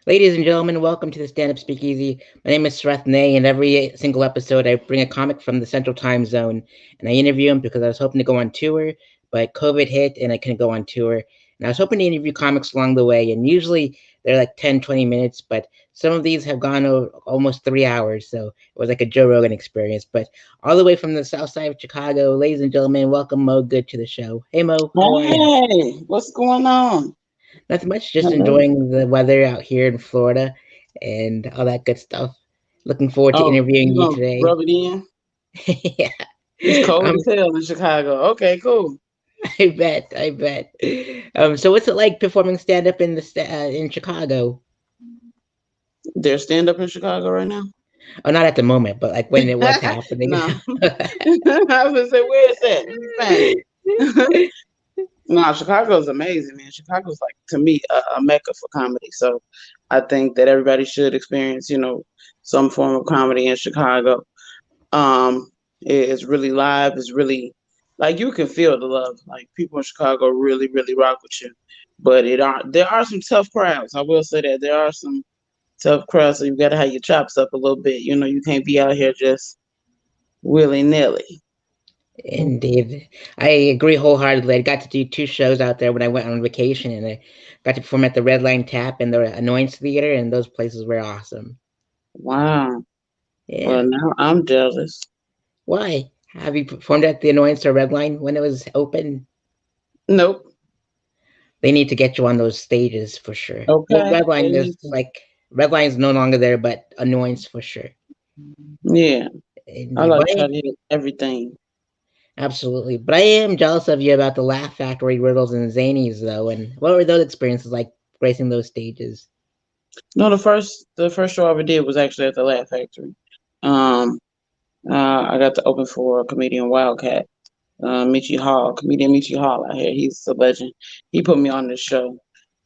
Ladies and gentlemen, welcome to the Stand Up Speakeasy. My name is Sreth Nay, and every single episode I bring a comic from the Central Time Zone, and I interview him because I was hoping to go on tour, but COVID hit and I couldn't go on tour. And I was hoping to interview comics along the way, and usually they're like 10, 20 minutes, but some of these have gone over almost 3 hours, so it was like a Joe Rogan experience. But all the way from the south side of Chicago, ladies and gentlemen, welcome Mo Good to the show. Hey Mo, how are you? Hey, what's going on? Nothing much, just Hello. enjoying the weather out here in Florida and all that good stuff. Looking forward to Oh, interviewing you you gonna today. rub it in? Yeah. It's cold Um, as hell in Chicago. Okay, cool. I bet. So what's it like performing stand up in in Chicago? They're stand up in Chicago right now. Oh, not at the moment, but like when it was happening. No, I was gonna say, where is that? Let me find it. No, Chicago's amazing, man. Chicago's like to me a mecca for comedy. So I think that everybody should experience, some form of comedy in Chicago. Um, it's really live. It's really like you can feel the love. Like people in Chicago really, really rock with you. But there are some tough crowds. I will say that there are some tough crowds. So you got to have your chops up a little bit. You can't be out here just willy nilly. Indeed. I agree wholeheartedly. I got to do two shows out there when I went on vacation, and I got to perform at the Red Line Tap and the Annoyance Theater, and those places were awesome. Wow. Yeah. Well, now I'm jealous. Why? Have you performed at the Annoyance or Red Line when it was open? Nope. They need to get you on those stages for sure. Well, Okay. Red They Line is need to. like Red Line's no longer there, but Annoyance for sure. Yeah. I Indeed. like But to try to hit everything. absolutely. But I am jealous of you about the Laugh Factory Riddles and Zanies though. And what were those experiences like gracing those stages? No, the first show I ever did was actually at the Laugh Factory. Um, I got to open for comedian Wildcat. Comedian Michi Hall out here. He's a legend. He put me on this show,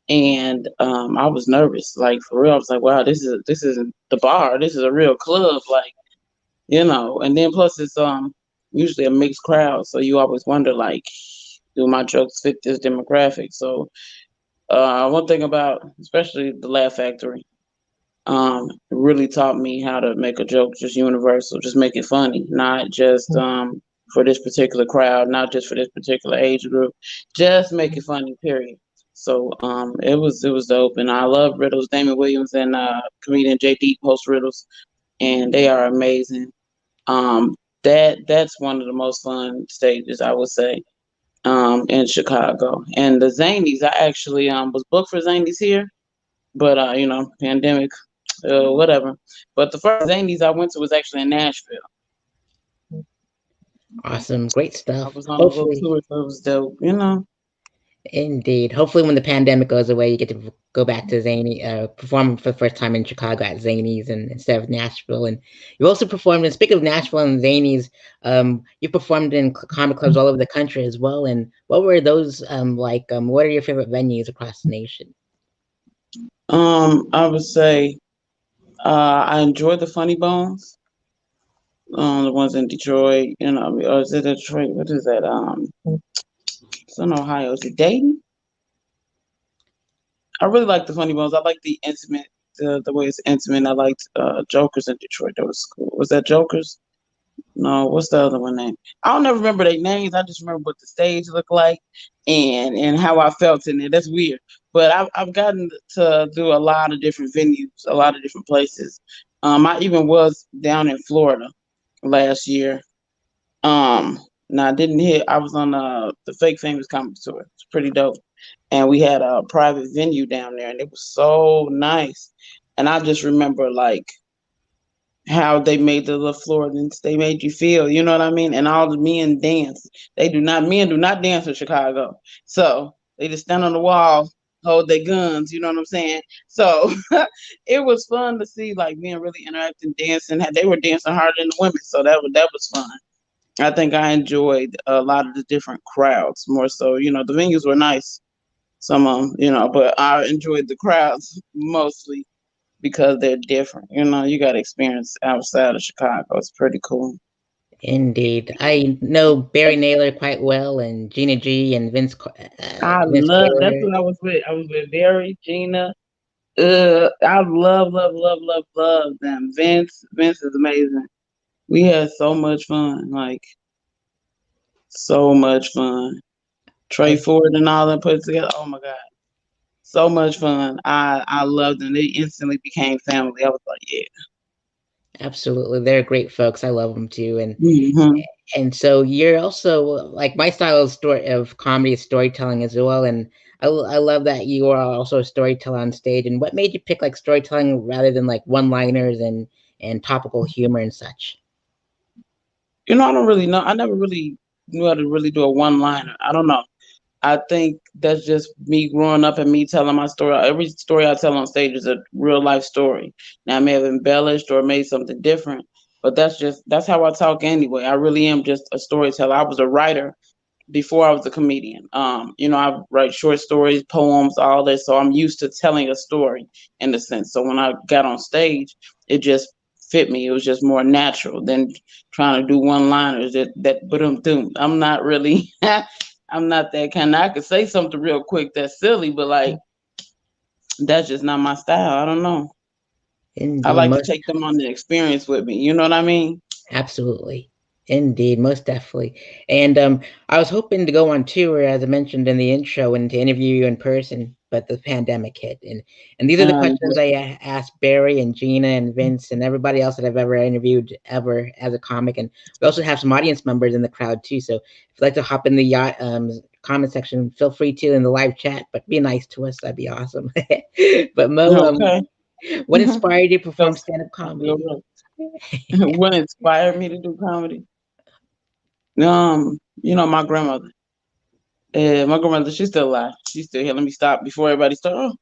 and I was nervous, like for real. I was like, wow, this isn't the bar. This is a real club, like. And then plus it's usually a mixed crowd, so you always wonder like, do my jokes fit this demographic? So one thing about especially the Laugh Factory, it really taught me how to make a joke just universal, just make it funny, not just for this particular crowd, not just for this particular age group, just make it funny, period. So it was dope, and I love riddles. Damon Williams and comedian JD host riddles, and they are amazing. That's one of the most fun stages I would say in Chicago. And the Zanies, I actually was booked for Zanies here, but pandemic, whatever. But the first Zanies I went to was actually in Nashville. Awesome. Great I stuff. was on a little Hopefully. tour, so it was dope. Indeed. Hopefully, when the pandemic goes away, you get to go back to perform for the first time in Chicago at Zanies and instead of Nashville. And you also performed. And speaking of Nashville and Zanies, you performed in comic clubs all over the country as well. And what were those like? What are your favorite venues across the nation? I would say I enjoyed the Funny Bones. The ones in Detroit, or is it Detroit? What is that? It's in Ohio. Is it Dayton? I really like the Funny Bones. I like the way it's intimate. I liked Jokers in Detroit. That was cool. Was that Jokers? No, what's the other one name? I don't ever remember their names. I just remember what the stage looked like and how I felt in it. That's weird. But I've gotten to do a lot of different venues, a lot of different places. I even was down in Florida last year. Now I didn't hit. I was on the Fake Famous Comedy Tour. It's pretty dope, and we had a private venue down there, and it was so nice. And I just remember like how they made the little Floridans. They made you feel, you know what I mean? And all the men dance. Men do not dance in Chicago. So they just stand on the wall, hold their guns, you know what I'm saying? So it was fun to see like men really interacting, dancing. They were dancing harder than the women. So that was fun. I think I enjoyed a lot of the different crowds more so. The venues were nice, some of them, but I enjoyed the crowds mostly because they're different. You got experience outside of Chicago. It's pretty cool. Indeed, I know Barry Naylor quite well, and Gina G and I Vince love. That's Taylor. what I was with. I was with Barry, Gina. I love them. Vince is amazing. We had so much fun, like so much fun. Trey I Ford and all that put together. Oh my god, so much fun. I loved them. They instantly became family. I was like, yeah. absolutely, they're great folks. I love them too, Hmm. and so you're also like my style of story of comedy is storytelling as well, and I love that you are also a storyteller on stage. And what made you pick like storytelling rather than like one-liners and topical humor and such? You know, I don't really know. I never really knew how to really do a one liner. I don't know. I think that's just me growing up and me telling my story. Every story I tell on stage is a real life story. Now I may have embellished or made something different, but that's how I talk anyway. I really am just a storyteller. I was a writer before I was a comedian. I write short stories, poems, all this. So I'm used to telling a story in a sense. So when I got on stage, it just fit me. It was just more natural than trying to do one liners but I'm not really I'm not that kind. I could say something real quick that's silly, but like that's just not my style. I don't know. I Indeed, like to most take them on the experience with me. You know what I mean? absolutely. Indeed, most definitely. And I was hoping to go on tour, as I mentioned in the intro, and to interview you in person, but the pandemic hit. And these are the questions I asked Barry and Gina and Vince and everybody else that I've ever interviewed ever as a comic. And we also have some audience members in the crowd too. So if you'd like to hop in the yacht comment section, feel free to in the live chat, but be nice to us. That'd be awesome. But Mo, Okay. what inspired you to perform Because stand-up I feel comedy? real. What inspired me to do comedy? My grandmother. My grandmother, she's still alive. She's still here. Let me stop before everybody start. Oh,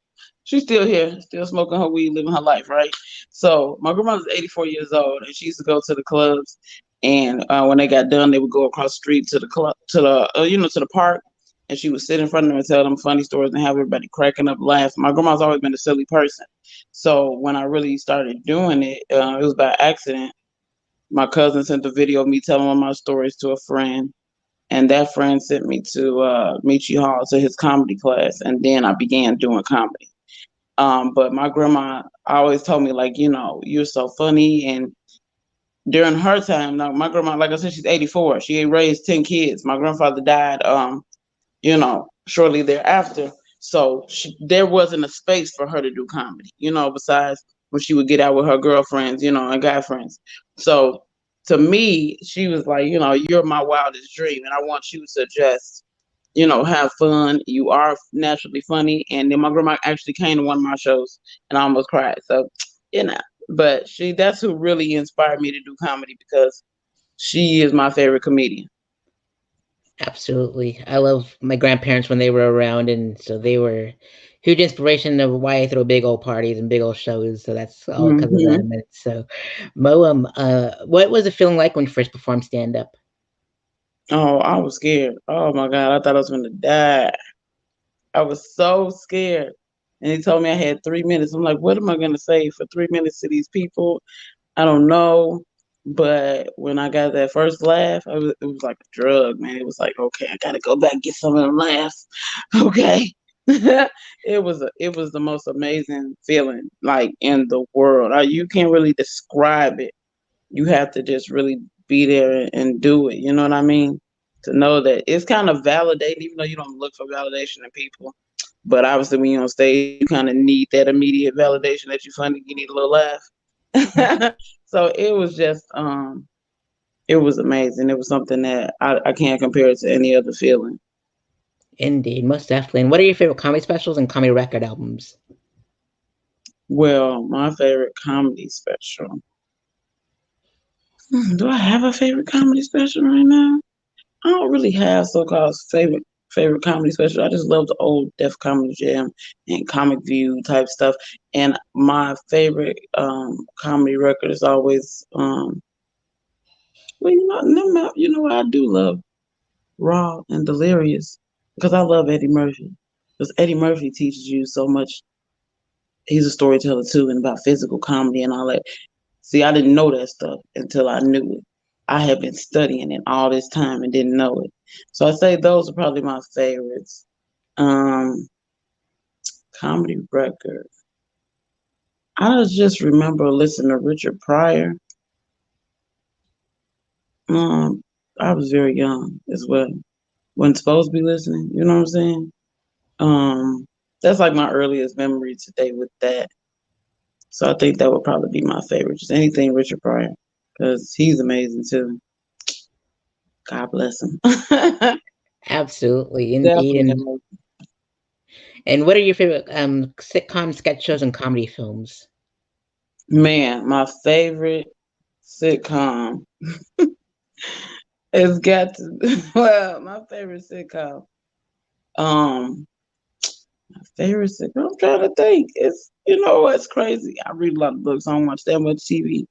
she's still here, still smoking her weed, living her life, right? So my grandmother's 84 years old, and she used to go to the clubs. And when they got done, they would go across the street to the club, to the park, and she would sit in front of them and tell them funny stories and have everybody cracking up, laughing. My grandma's always been a silly person, so when I really started doing it, it was by accident. My cousin sent a video of me telling one of my stories to a friend, and that friend sent me to Michi Hall to his comedy class, and then I began doing comedy. But my grandma always told me, like, you're so funny. And during her time, now my grandma, like I said, she's 84. She had raised 10 kids. My grandfather died, shortly thereafter. So there wasn't a space for her to do comedy, besides when she would get out with her girlfriends, and guy friends. So to me, she was like, you're my wildest dream. And I want you to just, have fun. You are naturally funny. And then my grandma actually came to one of my shows and I almost cried. So, you know, but that's who really inspired me to do comedy because she is my favorite comedian. Absolutely. I love my grandparents when they were around, and so they were huge inspiration of why I throw big old parties and big old shows. So that's all because of Hmm. them. And so, Mo, what was it feeling like when you first performed stand up? Oh, I was scared. Oh my God, I thought I was going to die. I was so scared. And he told me I had 3 minutes. I'm like, what am I going to say for 3 minutes to these people? I don't know. But when I got that first laugh, it was like a drug, man. It was like, okay, I got to go back and get some of them laughs. Okay. It was the most amazing feeling like in the world. You can't really describe it. You have to just really be there and do it. You know what I mean? To know that it's kind of validating, even though you don't look for validation in people. But obviously, when you're on stage, you kind of need that immediate validation that you're funny. You need a little laugh. So it was amazing. It was something that I can't compare it to any other feeling. Indeed, most definitely. And what are your favorite comedy specials and comedy record albums? Well, my favorite comedy special. Do I have a favorite comedy special right now? I don't really have so-called favorite comedy special. I just love the old Def Comedy Jam and Comic View type stuff. And my favorite comedy record is always well, what I do love Raw and Delirious because I love Eddie Murphy. Because Eddie Murphy teaches you so much. He's a storyteller too, and about physical comedy and all that. See, I didn't know that stuff until I knew it. I have been studying it all this time and didn't know it. So I say those are probably my favorites. Um, Comedy record. I just remember listening to Richard Pryor. Um, I was very young as well. Wasn't supposed to be listening. You know what I'm saying? Um, that's like my earliest memory today with that. So I think that would probably be my favorite. Just anything Richard Pryor, because he's amazing too. God bless him. Absolutely, indeed. Definitely And amazing. what are your favorite sitcom sketch shows and comedy films? Man, my favorite sitcom has got to well, my favorite sitcom. Um, my favorite sitcom. I'm trying to think. It's what's crazy. I read a lot of books. I don't watch that much TV.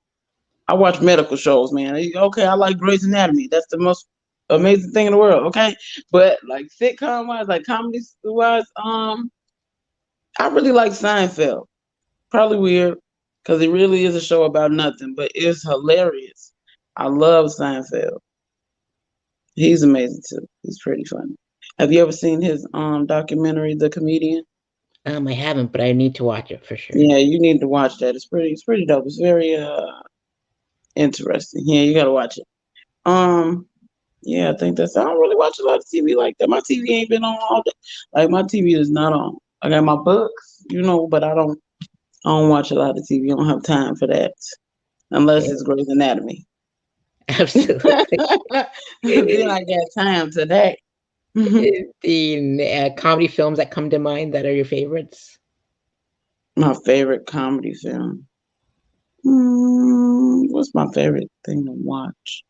I watch medical shows, man. Okay, I like Grey's Anatomy. That's the most amazing thing in the world. Okay, but like sitcom wise, like comedy wise, I really like Seinfeld. Probably weird because it really is a show about nothing, but it's hilarious. I love Seinfeld. He's amazing too. He's pretty funny. Have you ever seen his documentary, The Comedian? I haven't, but I need to watch it for sure. Yeah, you need to watch that. It's pretty dope. It's very interesting. Yeah, you gotta watch it. Um, yeah, I think that's. I don't really watch a lot of TV like that. My TV ain't been on all day. Like my TV is not on. I got my books, but I don't. I don't watch a lot of TV. I don't have time for that unless Yeah, it's Grey's Anatomy. absolutely. Then I got time today. The comedy films that come to mind that are your favorites? My favorite comedy film. What's my favorite thing to watch?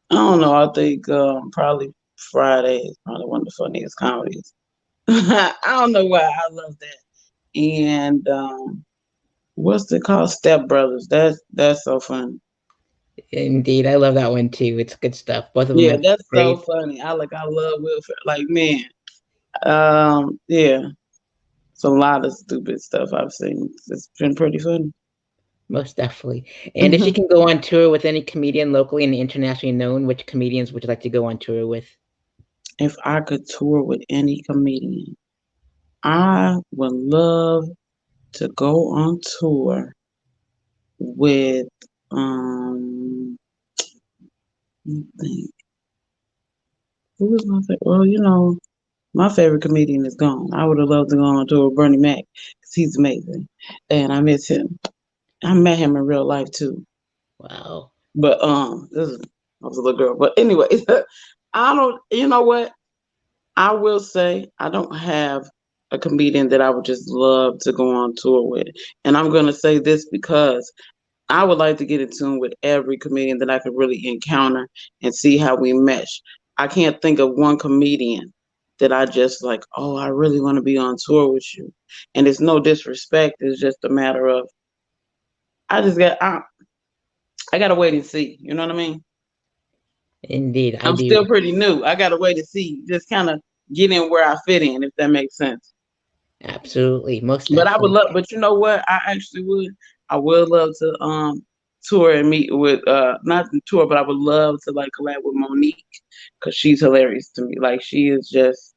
I don't know. I think probably Friday is probably one of the funniest comedies. I don't know why I love that. And what's it called? Step Brothers. That's so funny. Indeed, I love that one too. It's good stuff. Both of them Yeah, are that's so great. funny. I love Will Ferrell. Like man, yeah, it's a lot of stupid stuff I've seen. It's been pretty funny. Most definitely. And if you can go on tour with any comedian locally and internationally known, which comedians would you like to go on tour with? If I could tour with any comedian, I would love to go on tour with let me think. Who was my favorite? Well, my favorite comedian is gone. I would have loved to go on tour with Bernie Mac because he's amazing, and I miss him. I met him in real life too, Wow. but I was a little girl. But anyway, I don't. You know what? I will say I don't have a comedian that I would just love to go on tour with, and I'm gonna say this because I would like to get in tune with every comedian that I could really encounter and see how we mesh. I can't think of one comedian that I just like, oh, I really want to be on tour with you. And it's no disrespect. It's just a matter of I gotta wait and see. You know what I mean? Indeed, I I'm do. still pretty new. I gotta wait and see. Just kind of get in where I fit in, if that makes sense. Absolutely. Most But I would definitely. love. But you know what? I actually would. I would love to tour and meet with not the tour, but I would love to like collab with Monique because she's hilarious to me. Like she is just.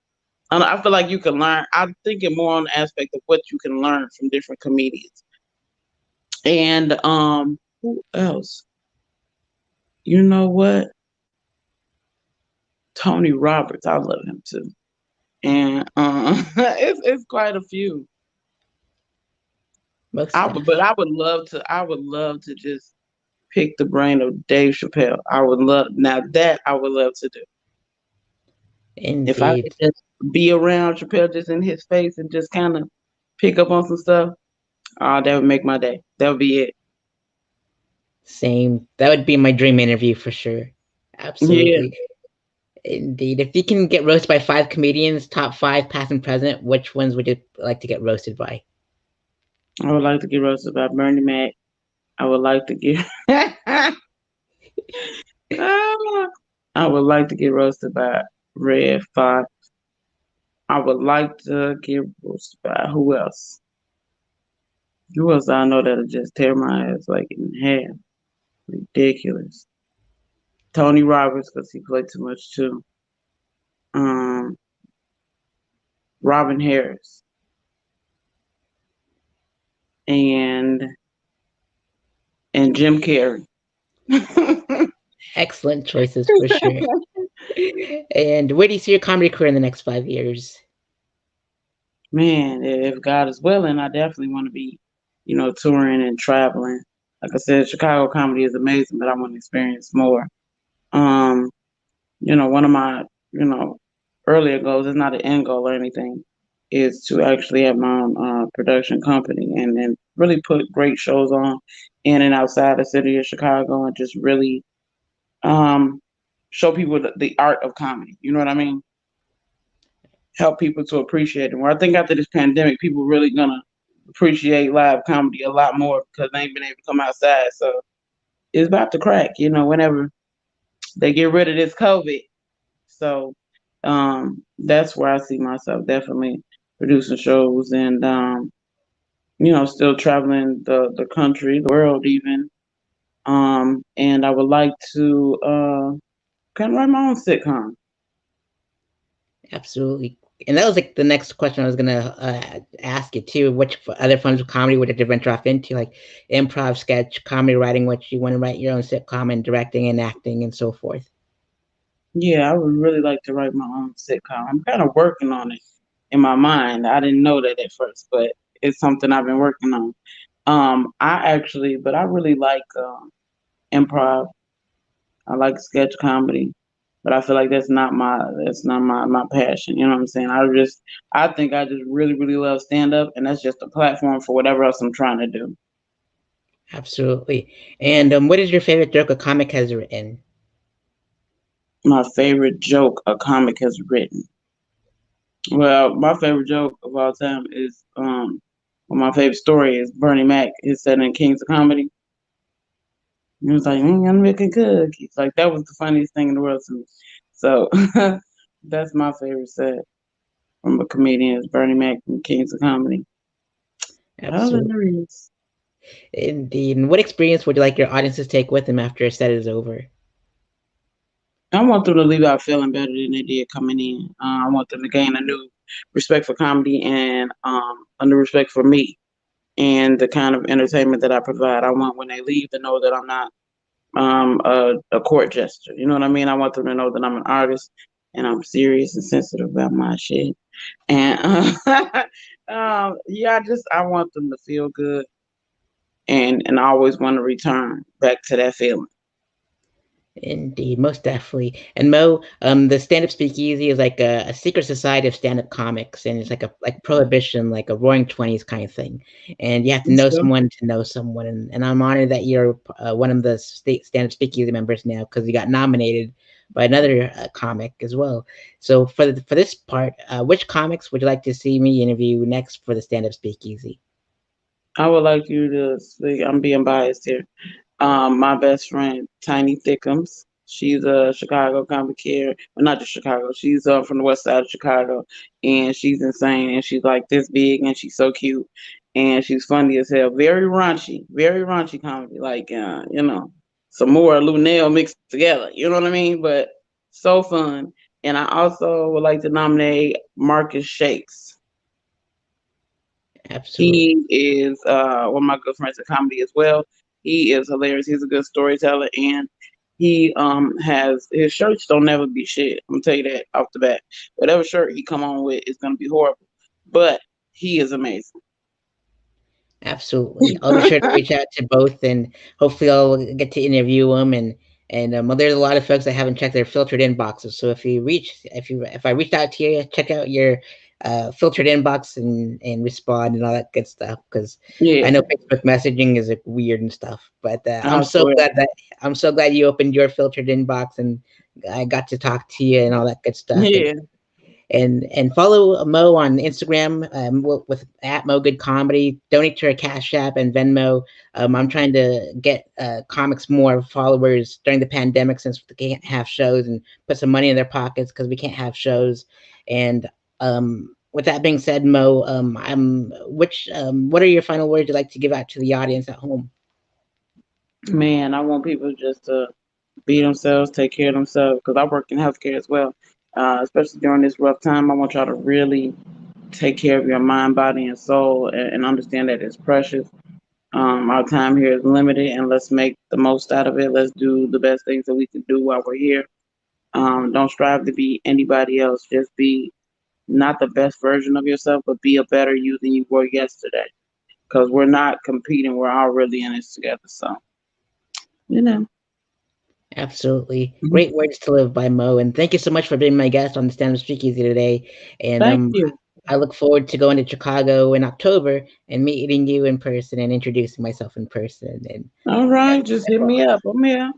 I feel like you can learn. I'm thinking more on the aspect of what you can learn from different comedians. And who else? You know what? Tony Roberts. I love him too. And it's quite a few. Most But definitely. I would love to. I would love to just pick the brain of Dave Chappelle. I would love now that I would love to do. If I could Indeed. just be around Chappelle just in his face and just kind of pick up on some stuff, that would make my day. That would be it. Same. That would be my dream interview for sure. Yeah. Absolutely. Indeed. If you can get roasted by five comedians, top five, past and present, which ones would you like to get roasted by? I would like to get roasted by Bernie Mac. I would like to get I would like to get roasted by Red Fox. I would like to get roasted by who else? Who else I know that'll just tear my ass like in half? Ridiculous. Tony Roberts because he played too much too. Um, Robin Harris. and Jim Carrey. Excellent choices for sure. And where do you see your comedy career in the next 5 years? Man, if God is willing, I definitely want to be, touring and traveling. Like I said, Chicago comedy is amazing, but I want to experience more. Um, one of my, earlier goals is not an end goal or anything, is to actually have my own production company and really put great shows on in and outside the city of Chicago and just really um, show people the art of comedy. You know what I mean? Help people to appreciate it. Where I think after this pandemic, people really gonna appreciate live comedy a lot more because they ain't been able to come outside. So it's about to crack, whenever they get rid of this COVID. So that's where I see myself definitely producing shows and still traveling the country, the world even. And I would like to kind of write my own sitcom. Absolutely. And that was like the next question I was gonna ask you too. Which other forms of comedy would you venture off into, like improv, sketch, comedy writing? What you want to write your own sitcom and directing and acting and so forth? Yeah, I would really like to write my own sitcom. I'm kind of working on it in my mind. I didn't know that at first, but it's something I've been working on. But I really like improv. I like sketch comedy, but I feel like that's not my passion. You know what I'm saying? I think I just really really love stand up, and that's just a platform for whatever else I'm trying to do. Absolutely. And what is your favorite joke a comic has written? My favorite joke a comic has written. Well, my favorite joke of all time is well, my favorite story is Bernie Mac is said in Kings of Comedy. He was like, I'm making cookies. Like that was the funniest thing in the world to me. So that's my favorite set from a comedian is Bernie Mac from Kings of Comedy. Absolutely. Hilarious. Indeed. And what experience would you like your audiences to take with them after a set is over? I want them to leave out feeling better than they did coming in. I want them to gain a new respect for comedy and a new respect for me and the kind of entertainment that I provide. I want when they leave to know that I'm not a court jester. You know what I mean? I want them to know that I'm an artist and I'm serious and sensitive about my shit. And yeah, I want them to feel good and I always want to return back to that feeling. Indeed, most definitely. And Mo, the stand-up speakeasy is like a secret society of stand-up comics, and it's like a like prohibition, like a Roaring Twenties kind of thing. And you have to know So, someone to know someone. And I'm honored that you're one of the state stand-up speakeasy members now because you got nominated by another comic as well. So for this part, which comics would you like to see me interview next for the stand-up speakeasy? I would like you to speak. I'm being biased here. My best friend, Tiny Thickums. She's a Chicago comic here. Well, not just Chicago. She's from the west side of Chicago. And she's insane. And she's like this big and she's so cute. And she's funny as hell. Very raunchy comedy. Like, some more Lunel mixed together. You know what I mean? But so fun. And I also would like to nominate Marcus Shakes. Absolutely. He is one of my good friends at comedy as well. He is hilarious. He's a good storyteller, and he has his shirts don't never be shit. I'm gonna tell you that off the bat. Whatever shirt he come on with is gonna be horrible, but he is amazing. Absolutely. I'll be sure to reach out to both, and hopefully I'll get to interview them. And well, there's a lot of folks that haven't checked their filtered inboxes. So if I reached out to you, check out your filtered inbox and respond and all that good stuff. Because I Yeah, know Facebook messaging is like, weird and stuff. But I swear. I'm so glad you opened your filtered inbox and I got to talk to you and all that good stuff. Yeah, And follow Mo on Instagram with at mogoodcomedy. Donate to her Cash App and Venmo. I'm trying to get comics more followers during the pandemic since they can't have shows and put some money in their pockets because we can't have shows. And with that being said, Mo, what are your final words you'd like to give out to the audience at home? man, I want people just to be themselves, take care of themselves, because I work in healthcare as well. Especially during this rough time, I want y'all to really take care of your mind, body, and soul, and understand that it's precious. Our time here is limited, and let's make the most out of it. Let's do the best things that we can do while we're here. Don't strive to be anybody else. Just be not the best version of yourself, but be a better you than you were yesterday. Because we're not competing; we're all really in this together. So, you know. Absolutely. Mhm. Great words to live by, Mo. And thank you so much for being my guest on the Stand Up Speakeasy today. And Thank you. I look forward to going to Chicago in October and meeting you in person and introducing myself in person. And All right, just hit me up. I'm here.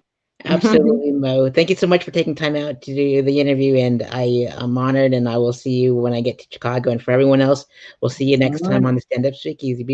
absolutely, Mo. Thank you so much for taking time out to do the interview. And I am honored, and I will see you when I get to Chicago. And for everyone else, we'll see you All next time right. on the Stand Up Speakeasy. Be